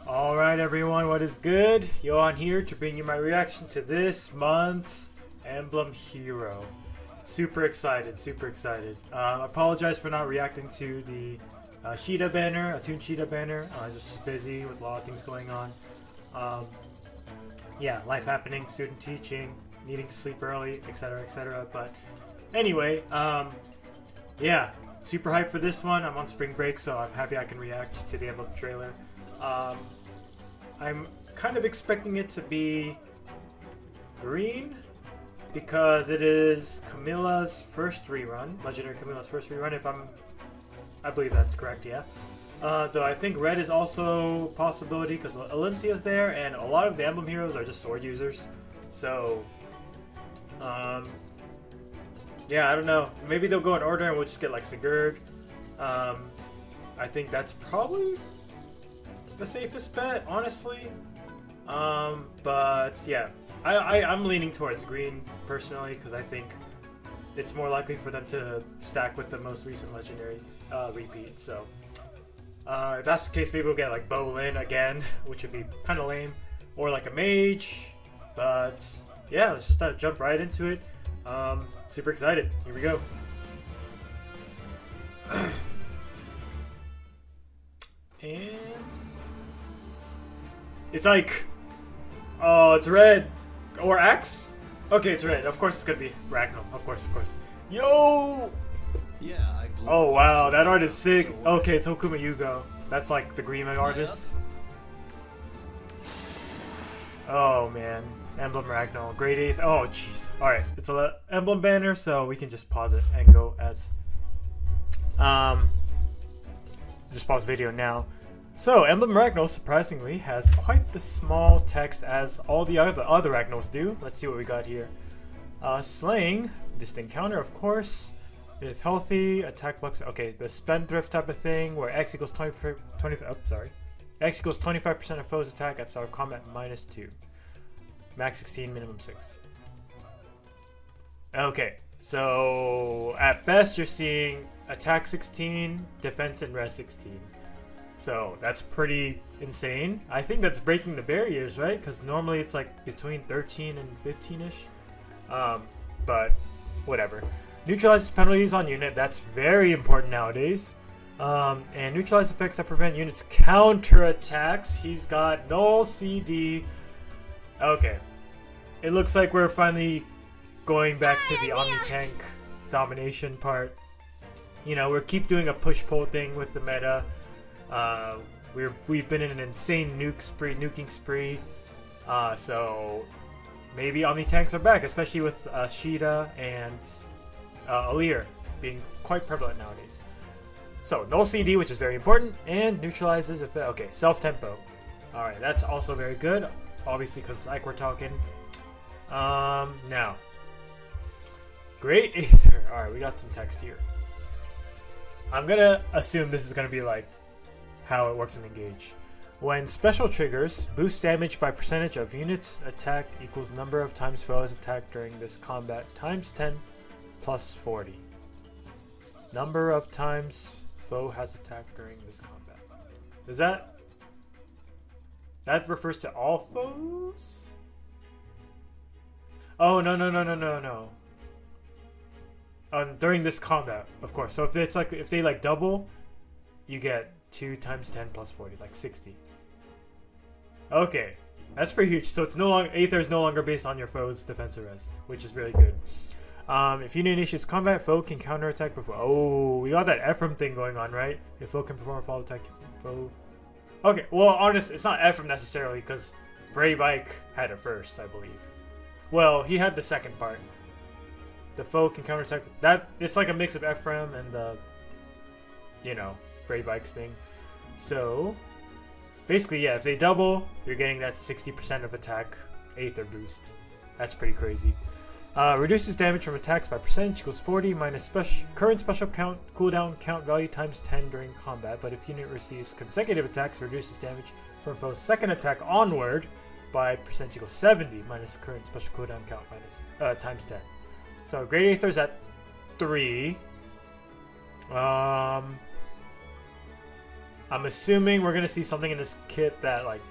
Alright everyone, what is good? Johan here to bring you my reaction to this month's Emblem Hero. Super excited, super excited. Apologize for not reacting to the Sheeta banner, Attune Sheeta banner. I was just busy with a lot of things going on. Yeah, life happening, student teaching, needing to sleep early, etc, etc. But anyway, yeah, super hyped for this one. I'm on spring break, so I'm happy I can react to the Emblem trailer. I'm kind of expecting it to be green because it is Camilla's first rerun, Legendary Camilla's first rerun. I believe that's correct, yeah. Though I think red is also a possibility because Alencia's there, and a lot of the Emblem heroes are just sword users. So, yeah, I don't know. Maybe they'll go in order and we'll just get like Sigurd. I think that's probably the safest bet, honestly. But yeah, I'm leaning towards green personally because I think it's more likely for them to stack with the most recent legendary repeat. So if that's the case, maybe we'll get like Bolin again, which would be kind of lame, or like a mage. But yeah, let's just jump right into it. Super excited. Here we go. And it's like, oh, it's red. Or X? Okay, it's red. Of course it's gonna be Ragnar. Of course, of course. Yo! Yeah, oh wow, that art is sick. Okay, it's Okuma Yugo. That's like the Green artist. Oh man. Emblem Ragnar. Grade 8th. Oh jeez. Alright, it's a Emblem banner, so we can just pause it and go as just pause video now. So, Emblem Ragnar surprisingly has quite the small text as all the other Ragnars do. Let's see what we got here. Slaying, distant counter, of course. If healthy, attack blocks. Okay, the spendthrift type of thing where X equals 25. X equals 25% of foes attack at start of combat -2. Max 16, minimum 6. Okay, so at best you're seeing attack 16, defense and res 16. So that's pretty insane. I think that's breaking the barriers, right? Because normally it's like between 13 and 15-ish. But whatever. Neutralizes penalties on unit. That's very important nowadays. And neutralize effects that prevent units counterattacks. He's got null CD. Okay. It looks like we're finally going back to the OMNITANK domination part. You know, we keep doing a push-pull thing with the meta. We've been in an insane nuking spree, so maybe OmniTanks are back, especially with Sheeta and Alir being quite prevalent nowadays. So null CD, which is very important, and neutralizes if okay, self tempo. All right, that's also very good, obviously because it's Ike we're talking. Now, great Aether. All right, we got some text here. I'm gonna assume this is gonna be like how it works in Engage. When special triggers, boost damage by percentage of units attack equals number of times foes attacked during this combat times 10 plus 40. Number of times foe has attacked during this combat. Does that refers to all foes? Oh no. During this combat, of course. So if it's like if they like double, you get 2 times 10 plus 40, like 60. Okay, that's pretty huge. So it's no longer Aether is no longer based on your foe's defense or res, which is really good. If unit initiates combat, foe can counterattack before. Oh, we got that Ephraim thing going on, right? If foe can perform a follow attack, foe. Okay, well, honestly, it's not Ephraim necessarily because Brave Ike had it first, I believe. Well, he had the second part. The foe can counterattack. That it's like a mix of Ephraim and the, you know, Brave Ike's thing. So basically, yeah, if they double, you're getting that 60% of attack Aether boost. That's pretty crazy. Reduces damage from attacks by percentage equals 40 minus current special cooldown count value times 10 during combat. But if unit receives consecutive attacks, reduces damage from foe's second attack onward by percentage equals 70 minus current special cooldown count minus times 10. So Great Aether's at 3. I'm assuming we're gonna see something in this kit that like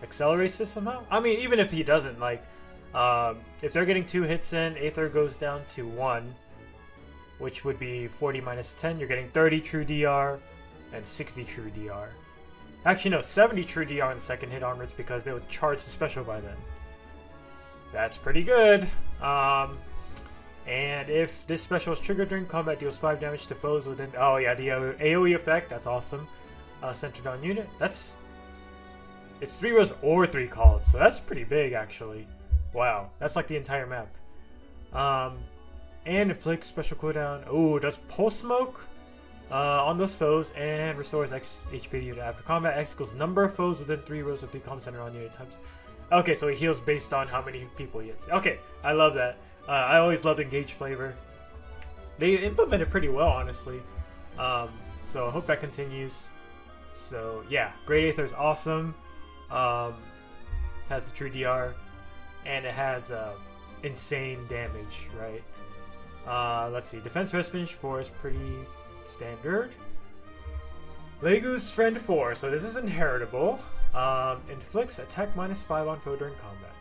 accelerates this somehow. I mean, even if he doesn't, like, if they're getting 2 hits in, Aether goes down to 1, which would be 40 minus 10. You're getting 30 true DR and 60 true DR. Actually, no, 70 true DR on the second hit onwards because they would charge the special by then. That's pretty good. And if this special is triggered during combat, deals 5 damage to foes within... Oh yeah, the AoE effect, that's awesome. Centered on unit. It's 3 rows or 3 columns, so that's pretty big actually. Wow, that's like the entire map. And inflicts special cooldown. Oh, does pulse smoke on those foes and restores X HP to unit after combat. X equals number of foes within 3 rows or 3 columns centered on unit times. Okay, so he heals based on how many people he hits. Okay, I love that. I always loved engage flavor. They implemented pretty well, honestly. So I hope that continues. So yeah, Great Aether is awesome. Has the true DR, and it has insane damage, right? Let's see. Defense Best Finish 4 is pretty standard. Legu's Friend 4. So this is inheritable. Inflicts attack minus 5 on foe during combat.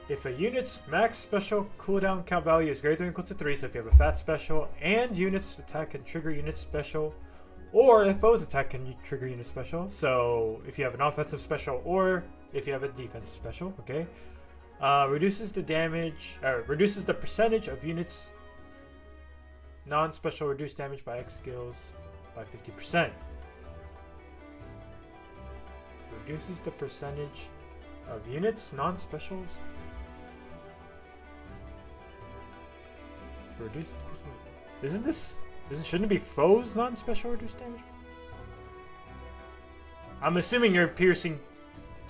If a unit's max special cooldown count value is greater than or equal to 3, so if you have a fat special and unit's attack can trigger unit special, or if foe's attack can trigger unit special, so if you have an offensive special or if you have a defensive special, okay, reduces the damage, reduces the percentage of units non-special reduced damage by X skills by 50%. Reduces the percentage of units non-specials. Reduced. Shouldn't it be foes non-special reduced damage? I'm assuming you're piercing.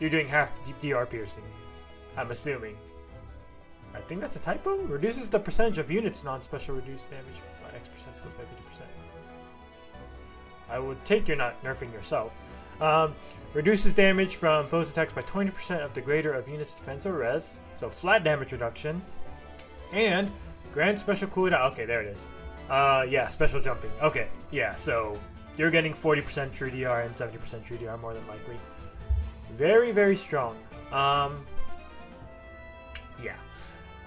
You're doing half DR piercing. I'm assuming. I think that's a typo. Reduces the percentage of units non-special reduced damage by X percent skills by 50%. I would take you're not nerfing yourself. Reduces damage from foes' attacks by 20% of the greater of units' defense or res. So flat damage reduction. And grant special cooldown. Okay, there it is. Yeah, special jumping. Okay, yeah, so you're getting 40% true DR and 70% true DR more than likely. Very, very strong. Yeah.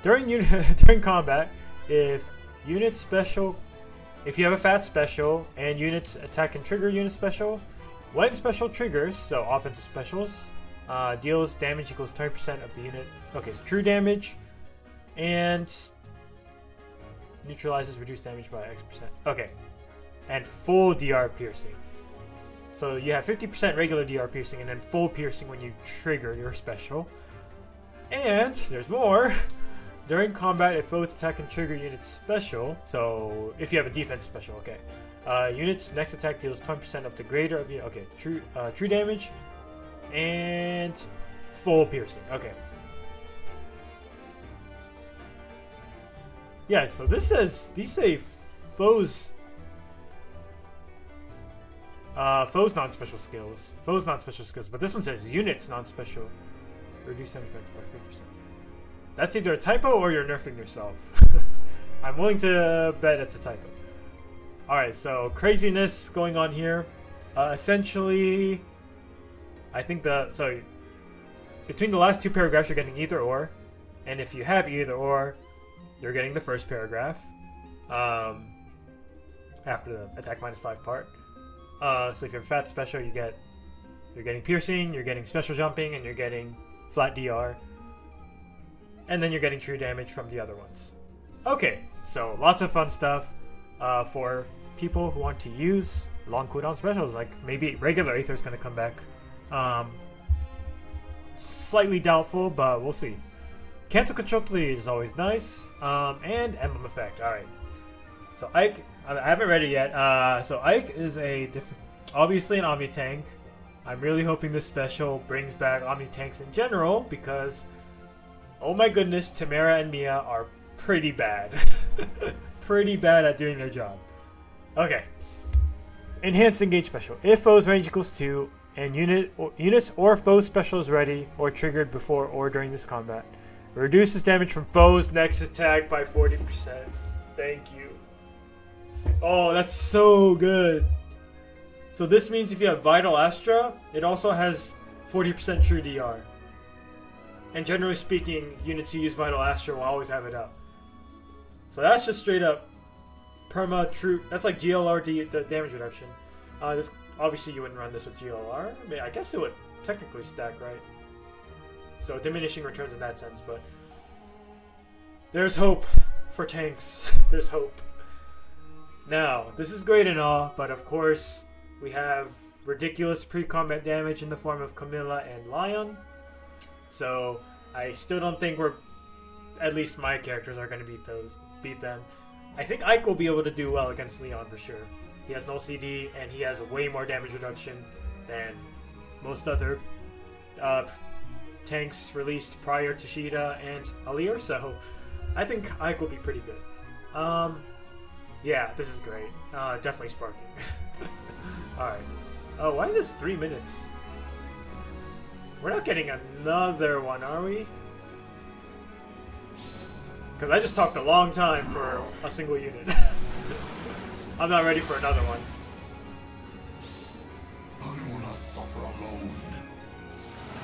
During combat, if you have a fat special and units attack and trigger unit special, when special triggers, so offensive specials, deals damage equals 20% of the unit. Okay, so true damage and neutralizes reduced damage by X%. Okay, and full DR piercing. So you have 50% regular DR piercing and then full piercing when you trigger your special. And there's more. During combat, if foes attack and trigger units special, so if you have a defense special, okay. Units next attack deals 20% of the greater of you. Okay, true damage and full piercing. Okay. Yeah, so these say foes non-special skills. Foes non-special skills, but this one says units non-special. Reduce damage by 50%. That's either a typo or you're nerfing yourself. I'm willing to bet it's a typo. Alright, so craziness going on here. Essentially, I think between the last 2 paragraphs you're getting either or. And if you have either or, you're getting the first paragraph. After the attack minus 5 part. So if you're fat special, you're getting piercing, you're getting special jumping, and you're getting flat DR. And then you're getting true damage from the other ones. Okay, so lots of fun stuff for people who want to use long cooldown specials. Like maybe regular Aether is going to come back. Slightly doubtful, but we'll see. Cancel Control 3 is always nice. And Emblem Effect. Alright. So Ike, I haven't read it yet. So Ike is obviously an Omni tank. I'm really hoping this special brings back Omni tanks in general because, oh my goodness, Tamara and Mia are pretty bad. Pretty bad at doing their job. Okay. Enhanced Engage Special. If foe's range equals 2 and units or foe special is ready or triggered before or during this combat, reduces damage from foe's next attack by 40%. Thank you. Oh, that's so good. So this means if you have Vital Astra, it also has 40% true DR. And generally speaking, units who use Vital Astra will always have it up. So that's just straight up perma true. That's like GLR damage reduction. This obviously you wouldn't run this with GLR. I mean, I guess it would technically stack, right? So diminishing returns in that sense, but there's hope for tanks. There's hope. Now, this is great and all, but of course, we have ridiculous pre-combat damage in the form of Camilla and Lion. So I still don't think at least my characters are going to beat them. I think Ike will be able to do well against Leon for sure. He has no CD and he has way more damage reduction than most other tanks released prior to Shida and Alir, so I think Ike will be pretty good. Yeah, this is great. Definitely sparking. Alright. Oh, why is this 3 minutes? We're not getting another one, are we? Because I just talked a long time for a single unit. I'm not ready for another one. I will not suffer alone.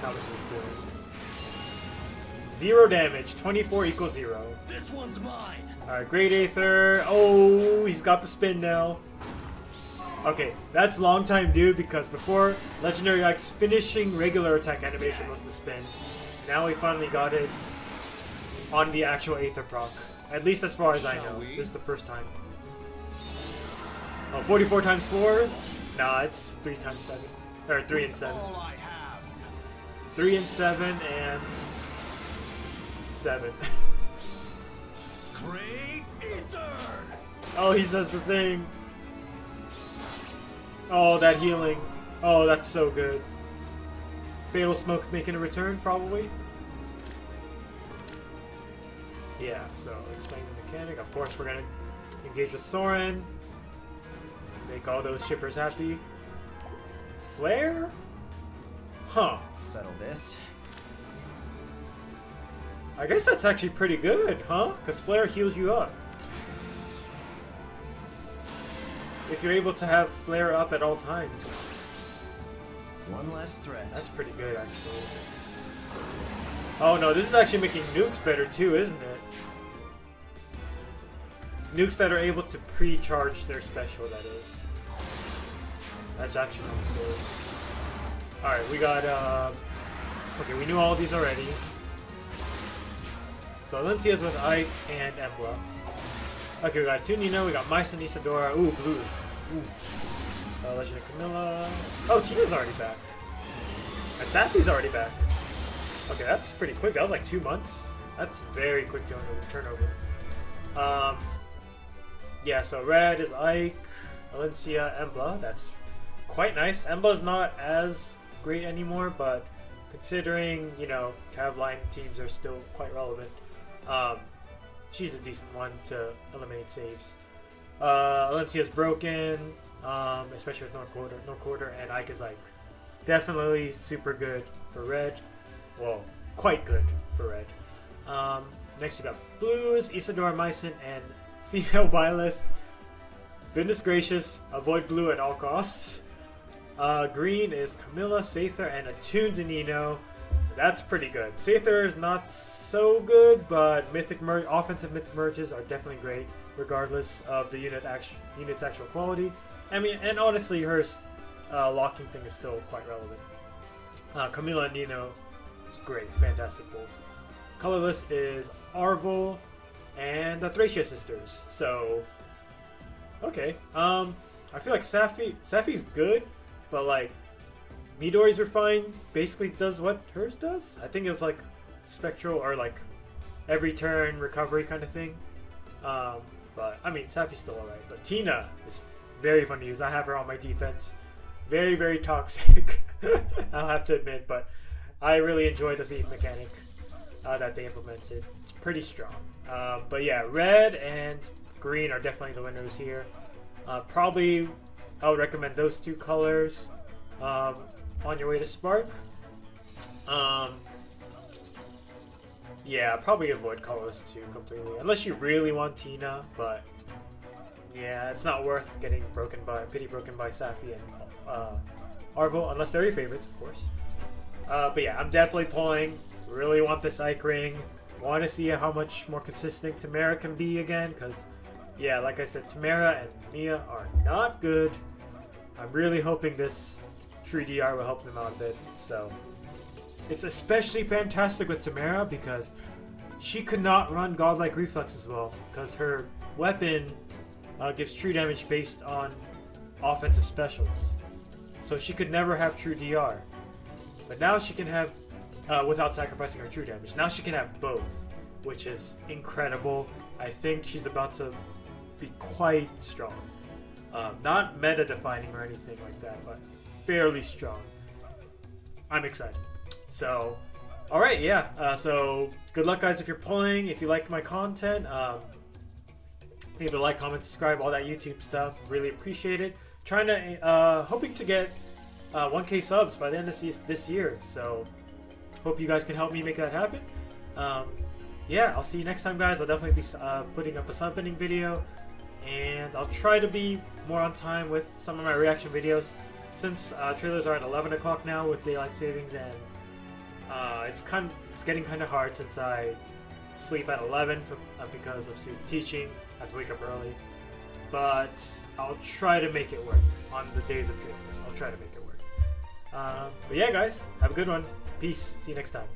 How much is this doing? 0 damage, 24 equals 0. This one's mine. Alright, great Aether. Oh, he's got the spin now. Okay, that's long time due because before Legendary Ike's finishing regular attack animation was the spin. Now we finally got it on the actual Aether proc. At least as far as I know. This is the first time. Oh, 44 times 4? Nah, it's 3 times 7. Or 3 and 7. 3 and 7 and 7. Great Aether! Oh, he says the thing. Oh, that healing. Oh, that's so good. Fatal Smoke making a return, probably? Yeah, so explain the mechanic. Of course, we're going to engage with Soren. Make all those shippers happy. Flare? Huh. Settle this. I guess that's actually pretty good, huh? Because Flare heals you up. If you're able to have Flare up at all times. One less threat. That's pretty good, actually. Oh no, this is actually making nukes better too, isn't it? Nukes that are able to pre-charge their special, that is. That's actually not good. Alright, we got, okay, we knew all of these already. So Alencia's with Ike and Embla. Okay, we got 2 Nino, we got Mice and Isadora. Ooh, blues. Ooh. Legend of Camilla. Oh, Tina's already back. And Sapphi's already back. Okay, that's pretty quick. That was like 2 months. That's very quick turnover. Yeah, so red is Ike, Alencia, Embla. That's quite nice. Embla's not as great anymore, but considering, you know, Cav line teams are still quite relevant, she's a decent one to eliminate saves. Alencia's broken, especially with North Quarter, and Ike is like definitely super good for red. Well, quite good for red. Next we got blues, Isadora Mycen, and female Byleth. Goodness gracious, avoid blue at all costs. Green is Camilla, Aether, and a Toons and Nino. That's pretty good. Aether is not so good, but offensive mythic merges are definitely great, regardless of the unit's actual quality. I mean, and honestly, her locking thing is still quite relevant. Camilla and Nino is great, fantastic pulls. Colorless is Arvel and the Thracia sisters. So, okay. I feel like Sapphi's good, but like Midori's Refine basically does what hers does. I think it was like spectral or like every turn recovery kind of thing. But I mean, Sapphi's still alright. But Tina is very fun to use. I have her on my defense. Very, very toxic. I'll have to admit, but I really enjoy the thief mechanic that they implemented. Pretty strong. But yeah, red and green are definitely the winners here. Probably I would recommend those 2 colors on your way to Spark. Yeah, probably avoid colors too completely, unless you really want Tina, but Yeah, it's not worth getting broken by Safi and Arvo, unless they're your favorites, of course. But yeah, I'm definitely pulling. Really want this Ike ring. Want to see how much more consistent Tamara can be again, because yeah, like I said, Tamara and Mia are not good. I'm really hoping this True DR will help them out a bit. So it's especially fantastic with Tamara because she could not run Godlike Reflex as well, because her weapon gives true damage based on offensive specials. So she could never have true DR. But now she can have, without sacrificing her true damage, now she can have both, which is incredible. I think she's about to be quite strong. Not meta-defining or anything like that, but fairly strong. I'm excited. So, alright, yeah. So, good luck guys if you're pulling. If you like my content, leave a like, comment, subscribe, all that YouTube stuff. Really appreciate it. Trying to, hoping to get 1K subs by the end of this year. So, hope you guys can help me make that happen. Yeah, I'll see you next time, guys. I'll definitely be putting up a summoning video. And I'll try to be more on time with some of my reaction videos. Since trailers are at 11 o'clock now with daylight savings, and it's getting kind of hard since I sleep at 11 because of student teaching. I have to wake up early. But I'll try to make it work on the days of trailers. I'll try to make it work. But yeah, guys, have a good one. Peace. See you next time.